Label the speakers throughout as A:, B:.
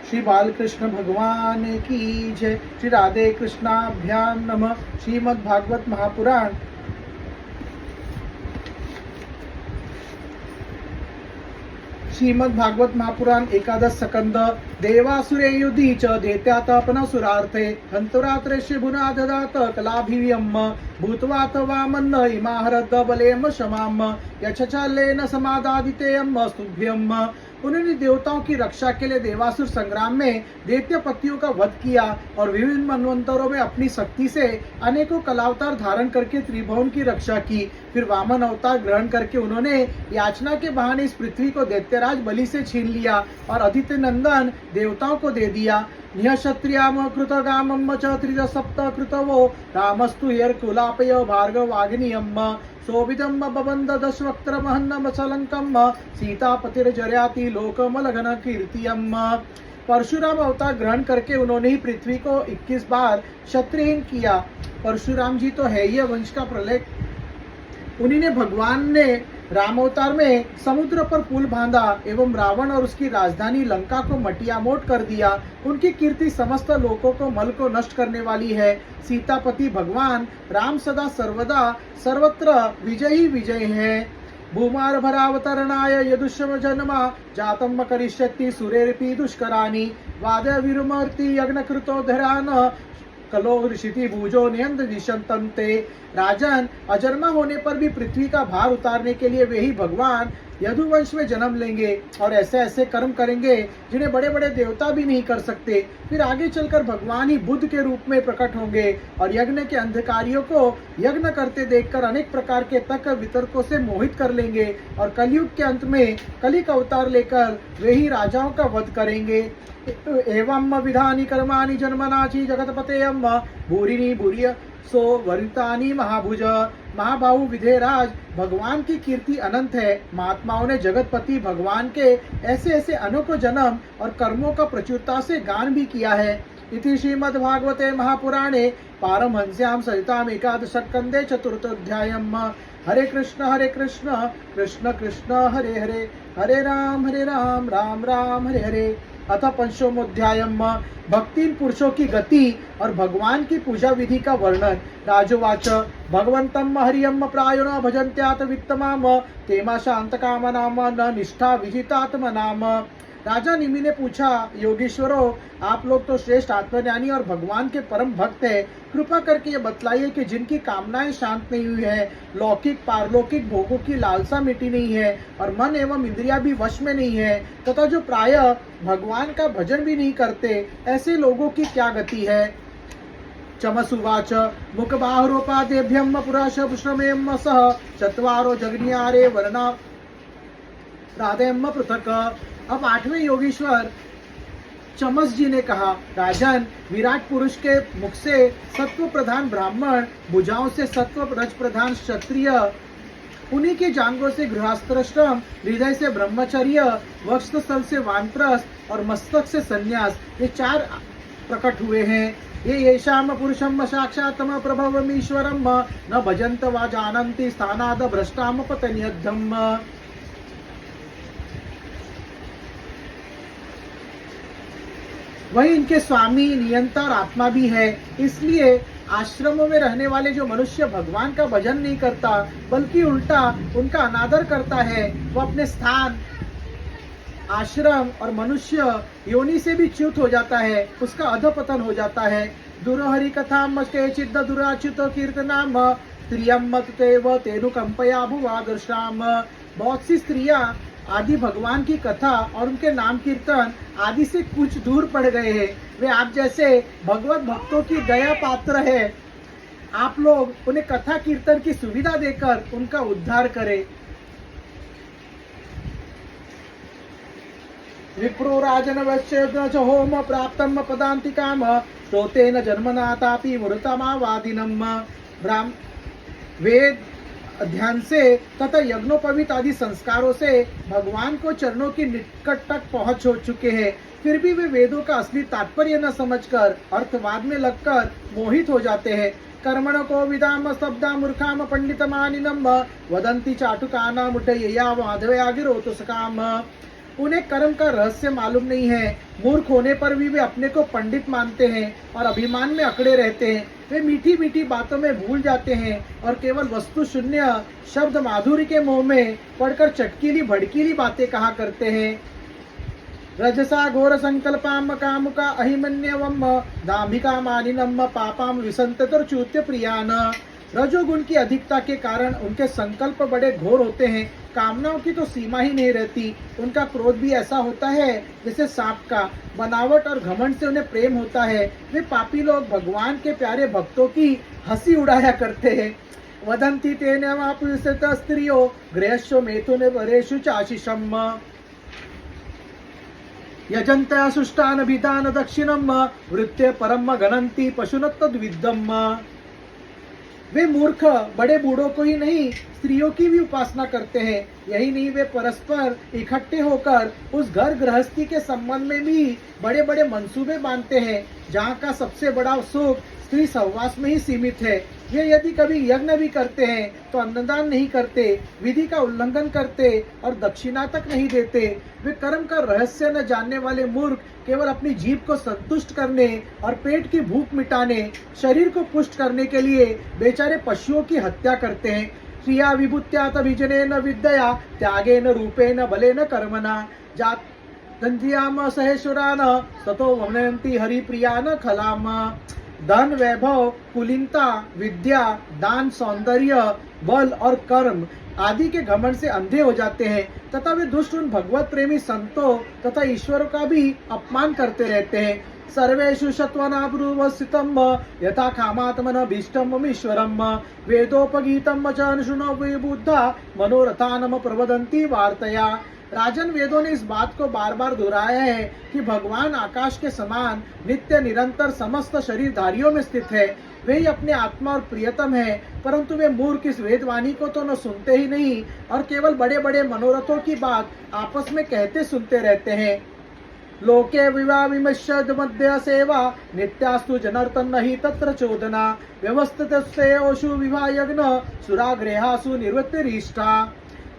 A: श्री बालकृष्ण भगवान की जय। श्री राधे कृष्णाभ्याम नमः। श्रीमद् भागवत महापुराण एकादश स्कंद। देवासुरे युधी च दैत्यात अपनसुरार्थे हंतुरात्रेष्य भुना ददात कलाभियम भूत्वात वामन्न इमाहरद बलेम शमाम यचलेन समादादितेयम स्तुभ्यम। उन्होंने देवताओं की रक्षा के लिए देवासुर संग्राम में दैत्य पतियों का वध किया और विभिन्न मनवंतरों में अपनी शक्ति से अनेकों कलावतार धारण करके त्रिभुवन की रक्षा की। फिर वामन अवतार ग्रहण करके उन्होंने याचना के बहाने इस पृथ्वी को दैत्यराज बलि से छीन लिया और अदिति नंदन देवताओं को दे दिया। क्षत्रियाम कृतगामम च त्रिज सप्त कृतवो रामस्तु कुलापय भार्गव वाग्नियम सोविदम बबंद दशवक्त्र महन्नम सलंकम सीतापतिर्जर्याति लोकमलघन कीर्तियम। परशुराम अवतार ग्रहण करके उन्होंने ही पृथ्वी को 21 बार क्षत्रियहीन किया। परशुराम जी तो है ही वंश का प्रलय। उन्हीं ने भगवान ने राम अवतार में समुद्र पर पुल बांधा एवं रावण और उसकी राजधानी लंका को मटियामोट कर दिया। उनकी कीर्ति समस्त लोकों को मल को नष्ट करने वाली है। सीतापति भगवान राम सदा सर्वदा सर्वत्र विजयी विजय है। भूमार भरावतरणाय यदुष्म जन्मा जातम करिष्यति सुरेरपि दुष्करानि वाद विरुमर्ति यज्ञकृतो धरान कलो ऋषि भूजो नियंत दिशंतन्ते। राजन, अजन्मा होने पर भी पृथ्वी का भार उतारने के लिए वे ही भगवान यदुवंश में जन्म लेंगे और ऐसे ऐसे कर्म करेंगे जिन्हें बड़े बड़े देवता भी नहीं कर सकते। फिर आगे चलकर भगवान ही बुद्ध के रूप में प्रकट होंगे और यज्ञ के अंधकारियों को यज्ञ करते देखकर अनेक प्रकार के तर्क वितर्कों से मोहित कर लेंगे और कलयुग के अंत में कलिक अवतार लेकर वे ही राजाओं का वध करेंगे। एवं विधानी कर्माणि जन्मनाची जगतपतेयम भूरिनी भूरिय सो वरितानी महाभुज। महाबाहु विधेयराज, भगवान की कीर्ति अनंत है। महात्माओं ने जगतपति भगवान के ऐसे ऐसे अनोखो जन्म और कर्मों का प्रचुरता से गान भी किया है। इति श्रीमद्भागवते महापुराणे पारमहंस्यां सहितां एकादशस्कन्धे चतुर्थोऽध्यायम्। हरे कृष्ण कृष्ण कृष्ण हरे हरे, हरे राम राम राम हरे हरे। अथ पंचमोऽध्यायम्। भक्तिहीन पुरुषों की गति और भगवान की पूजा विधि का वर्णन। राजोवाच भगवन्तं हरियं प्रायो न भजन्त्यात वित्तमाम तेमा शान्तकामनाम न निष्ठा विजितात्मनाम। राजा निमि ने पूछा, योगीश्वरों, आप लोग तो श्रेष्ठ आत्मज्ञानी और भगवान के परम भक्त हैं। कृपा करके ये बतलाइए कि जिनकी कामनाएं शांत नहीं हुई है, लौकिक पारलौकिक भोगों की लालसा मिटी नहीं है और मन एवं इंद्रिया भी वश में नहीं है तथा जो प्रायः भगवान का भजन भी नहीं करते, ऐसे लोगों की क्या गति है। चमसुवाच मुखबाहुरोपादेभ्यम पुराश पुष्णमेम सह चत्वारो जगनियारे वर्णा राधेम पृथक। अब 8वें योगीश्वर चमस जी ने कहा, राजन, विराट पुरुष के मुख से सत्व प्रधान ब्राह्मण, भुजाओं से सत्व रज प्रधान क्षत्रिय, उन्हीं के जांघों से गृहस्थाश्रम, हृदय से ब्रह्मचर्य, वक्षस्थल से वानप्रस्थ और मस्तक से संन्यास, ये 4 प्रकट हुए हैं। ये येषाम पुरुषम साक्षात्म प्रभवमीश्वरम न भजन्त वा जानन्ति स्थानाद भ्रष्टाम पतन्यद्धम। वही इनके स्वामी, नियंता और आत्मा भी है। इसलिए आश्रमों में रहने वाले जो मनुष्य भगवान का भजन नहीं करता बल्कि उल्टा उनका अनादर करता है, वो अपने स्थान, आश्रम और मनुष्य योनि से भी च्युत हो जाता है, उसका अधपतन हो जाता है। दुरहरि कथाम केचिद दुराच्युत कीर्तनाम स्त्रियम मत तेव तेनुकंपया भुवादर्शाम। बहुत सी स्त्रियां आदि भगवान की कथा और उनके नाम कीर्तन आदि से कुछ दूर पड़ गए हैं। वे आप जैसे भगवत भक्तों की दया पात्र है। आप लोग उन्हें कथा कीर्तन की सुविधा देकर उनका उद्धार करें। विप्रो राजन वश्य होम प्राप्तम पदांतिकाम श्रोतेन जन्मनातापि मूर्तमावादिनम। ब्राह्म वेद ध्यान से तथा यज्ञोपवीत आदि संस्कारों से भगवान को चरणों की निकट तक पहुंच हो चुके हैं, फिर भी वे वेदों का असली तात्पर्य न समझकर अर्थवाद में लगकर मोहित हो जाते हैं। कर्मण को विदाम स्तब्धा मूर्खाम पंडितमानिनम वदंती चाटुकाना मुठय्या माधवया गिरोतु सकाम। उन्हें कर्म का रहस्य मालूम नहीं है। मूर्ख होने पर भी वे अपने को पंडित मानते हैं और अभिमान में अकड़े रहते हैं। वे मीठी मीठी बातों में भूल जाते हैं और केवल वस्तु शून्य शब्द माधुरी के मोह में पड़कर चटकीली भड़कीली बातें कहा करते हैं। रजसा घोर संकल्पाम कामुका अहिमन्यवम दाम्भिका मानिनम पापाम विसंततर्च्युत्य प्रियान। रजोगुण की अधिकता के कारण उनके संकल्प बड़े घोर होते हैं। कामनाओं की तो सीमा ही नहीं रहती। उनका क्रोध भी ऐसा होता है जैसे सांप का। बनावट और घमंड से उन्हें प्रेम होता है। वे पापी लोग भगवान के प्यारे भक्तों की हंसी उड़ाया करते हैं। वदंती तेन वापुसत स्त्रियो गृहस्व मेथुन वरेषु चाशिषम यजंत सुष्टान भिदान दक्षिणम वृत्ते परम गणंती पशुनत्तद्विदम। वे मूर्ख बड़े बूढ़ों को ही नहीं स्त्रियों की भी उपासना करते हैं। यही नहीं, वे परस्पर इकट्ठे होकर उस घर गृहस्थी के संबंध में भी बड़े बड़े मंसूबे बांधते हैं जहाँ का सबसे बड़ा सुख स्त्री सहवास में ही सीमित है। वे यदि कभी यज्ञ भी करते हैं तो अन्नदान नहीं करते, विधि का उल्लंघन करते और दक्षिणा तक नहीं देते। वे कर्म का रहस्य न जानने वाले मूर्ख केवल अपनी जीभ को संतुष्ट करने और पेट की भूख मिटाने, शरीर को पुष्ट करने के लिए बेचारे पशुओं की हत्या करते हैं। श्रिया विभूत्यात विजनेन विद्या त्यागेन रूपेण बलेन कर्मणा जात दंतियाम सहेश्वरान ततो वमनयन्ति हरिप्रियान खलाम। धन, वैभव, कुलीनता, विद्या, दान, सौंदर्य, बल और कर्म आदि के घमंड से अंधे हो जाते हैं तथा वे दुष्ट उन भगवत प्रेमी संतों तथा ईश्वरों का भी अपमान करते रहते हैं। सर्वेषु सत्वनाब्रुवस्थितम् यथा कामात्मन भीष्टम् ईश्वरम् वेदोपगीतम् च अनुशृणो विबुद्धा मनोरथानम प्रवदन्ति वार्तया। राजन, वेदों ने इस बात को बार बार दोहराया है कि भगवान आकाश के समान नित्य निरंतर समस्त शरीरधारियों में स्थित है। वे ही अपने आत्मा और प्रियतम है, परंतु वे मूर्ख इस वेदवाणी को तो न सुनते ही नहीं और केवल बड़े बड़े मनोरथों की बात आपस में कहते सुनते रहते हैं। लोके विवाह विमश्यद मध्य सेवा नित्यास्तु जनार्दन नहीं तत्र चोदना व्यवस्थितस्तेषु विवाह यज्ञ सुरागृहासु निर्वृत्तिरिष्टा।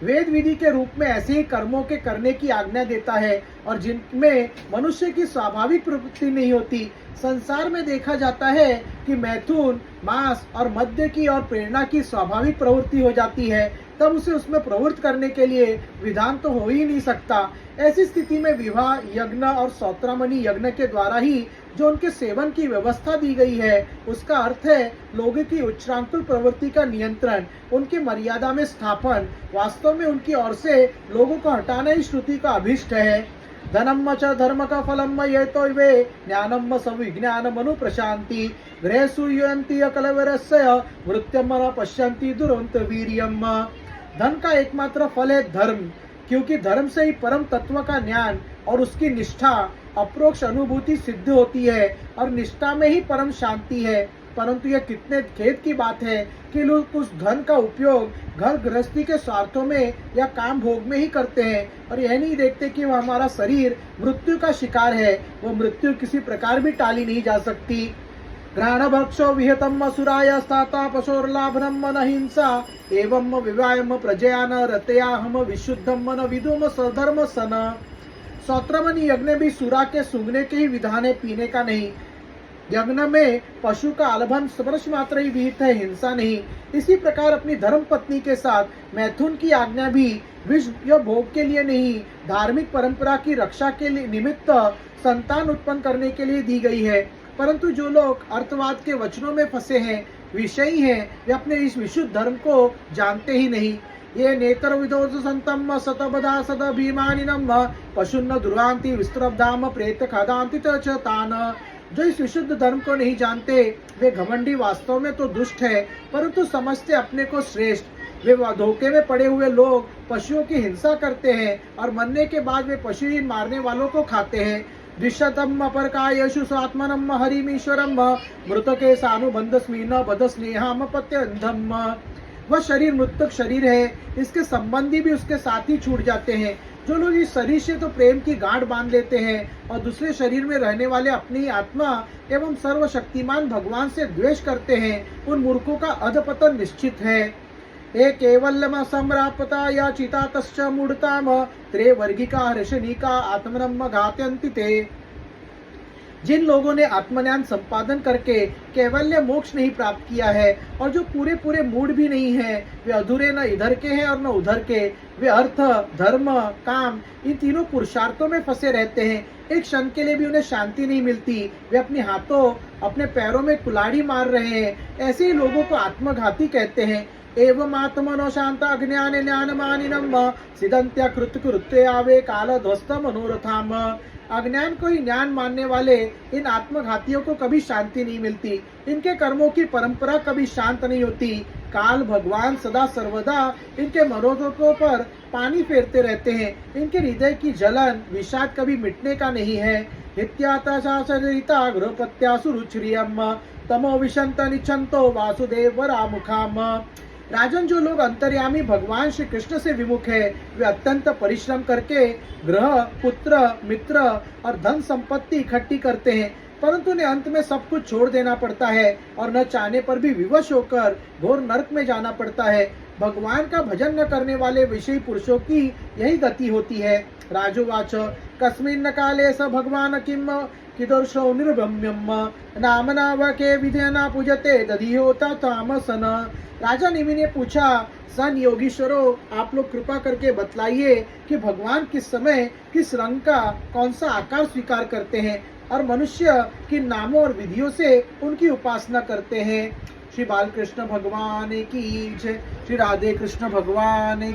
A: वेद विधि के रूप में ऐसे ही कर्मों के करने की आज्ञा देता है और जिनमें मनुष्य की स्वाभाविक प्रवृत्ति नहीं होती। संसार में देखा जाता है कि मैथुन, मांस और मद्य की और प्रेरणा की स्वाभाविक प्रवृत्ति हो जाती है, तब उसे उसमें प्रवृत्त करने के लिए विधान तो हो ही नहीं सकता। ऐसी स्थिति में विवाह यज्ञ और सौत्रामणि यज्ञ के द्वारा ही जो उनके सेवन की व्यवस्था दी गई है, उसका अर्थ है लोगों की उच्चांकुल प्रवृत्ति का नियंत्रण, उनकी मर्यादा में स्थापन। वास्तव में उनकी ओर से लोगों को हटाना ही श्रुति का अभिष्ट है। धनम च धर्म का फलम ये तो वे ज्ञानम सविज्ञान मनु प्रशांति गृहसु युयन्ति अकलवरस्य मृत्यम न पश्यन्ति दुरंत वीर्यम। धन का एकमात्र फल है धर्म, क्योंकि धर्म से ही परम तत्व का ज्ञान और उसकी निष्ठा अप्रोक्ष अनुभूति सिद्ध होती है और निष्ठा में ही परम शांति है। परंतु यह कितने खेद की बात है कि लोग उस धन का उपयोग घर गृहस्थी के स्वार्थों में या काम भोग में ही करते हैं और यह नहीं देखते कि वह हमारा शरीर मृत्यु का शिकार है। वो मृत्यु किसी प्रकार भी टाली नहीं जा सकती। घ्राण भक्षो विहतम असुराय स्थाता पशोर्लाभनम न हिंसा एवं विवायम प्रजया न रतया हम विशुद्धम न विदुम सधर्म सन। सौत्रमणि यज्ञ भी सुरा के सूंघने के ही विधान है, पीने का नहीं। यज्ञ में पशु का आलभन स्पर्श मात्र ही विहित है, हिंसा नहीं। इसी प्रकार अपनी धर्म पत्नी के साथ मैथुन की आज्ञा भी विष या भोग के लिए नहीं, धार्मिक परंपरा की रक्षा के लिए निमित्त संतान उत्पन्न करने के लिए दी गई है। परंतु जो लोग अर्थवाद के वचनों में फंसे हैं, विषयी हैं, वे अपने इस विशुद्ध धर्म को जानते ही नहीं। ये नेत्र विदोष संतम सतबदा सद भीमानिनम पशुन्न दुर्वांति विस्तृब्धाम प्रेत खादांति च तान। जो इस विशुद्ध धर्म को नहीं जानते वे घमंडी वास्तव में तो दुष्ट है, परंतु समझते अपने को श्रेष्ठ। वे धोखे में पड़े हुए लोग पशुओं की हिंसा करते हैं और मरने के बाद वे पशु ही मारने वालों को खाते हैं। दृश्यतम अपरकायशु स्वात्मनम हरिमीश्वरम मृतके सानुबंध स्मीन बद स्नेहाम पत्यंधम। वह शरीर मृतक शरीर है, इसके संबंधी भी उसके साथ ही छूट जाते हैं। जो लोग इस शरीर से तो प्रेम की गांठ बांध लेते हैं और दूसरे शरीर में रहने वाले अपनी आत्मा एवं सर्वशक्तिमान भगवान से द्वेष करते हैं, उन मूर्खों का अधपतन निश्चित है। हे केवलम सम्रापता या चिता तश्च मूढ़ताम त्रिवर्गिका हर्षणिका आत्मनम घात्यंति ते। जिन लोगों ने आत्मज्ञान संपादन करके कैवल्य मोक्ष नहीं प्राप्त किया है और जो पूरे पूरे मूड भी नहीं है, वे अधूरे न इधर के हैं और न उधर के। वे अर्थ, धर्म, काम इन तीनों पुरुषार्थों में फंसे रहते हैं। एक क्षण के लिए भी उन्हें शांति नहीं मिलती। वे अपने हाथों अपने पैरों में कुल्हाड़ी मार रहे हैं। ऐसे ही लोगों को आत्मघाती कहते हैं। एवं आत्मनो शांत अज्ञान ज्ञानमानिनम सिदंत्य कृत कृत्य आवे काल ध्वस्त मनोरथाम। अज्ञान को ही ज्ञान मानने वाले इन आत्मघातियों को कभी शांति नहीं मिलती। इनके कर्मों की परंपरा कभी शांत नहीं होती। काल भगवान सदा सर्वदा इनके मनोरथों पर पानी फेरते रहते हैं। इनके हृदय की जलन विषाद कभी मिटने का नहीं है। हित्याता शासरिता गृहपत्यासु रुचिरियम तमो विशंत निच्छन्तो वासुदेव रामुखाम। राजन, जो लोग अंतर्यामी भगवान श्री कृष्ण से विमुख है, वे अत्यंत परिश्रम करके ग्रह, पुत्र, मित्र और धन संपत्ति इकट्ठी करते हैं, परंतु उन्हें अंत में सब कुछ छोड़ देना पड़ता है और न चाहने पर भी विवश होकर घोर नरक में जाना पड़ता है। भगवान का भजन न करने वाले विषयी पुरुषों की यही गति होती है। राजोवाच कस्मिन् काले स भगवान किम किदर्शो निर्भम्यम नामनावके विधेना पूजते दधियोता तामसन। राजा निमि ने पूछा, सन योगीश्वरों, आप लोग कृपा करके बतलाइए कि भगवान किस समय किस रंग का कौन सा आकार स्वीकार करते हैं और मनुष्य किन नामों और विधियों से उनकी उपासना करते हैं। श्री बालकृष्ण भगवान की जय। श्री राधे कृष्ण भगवान की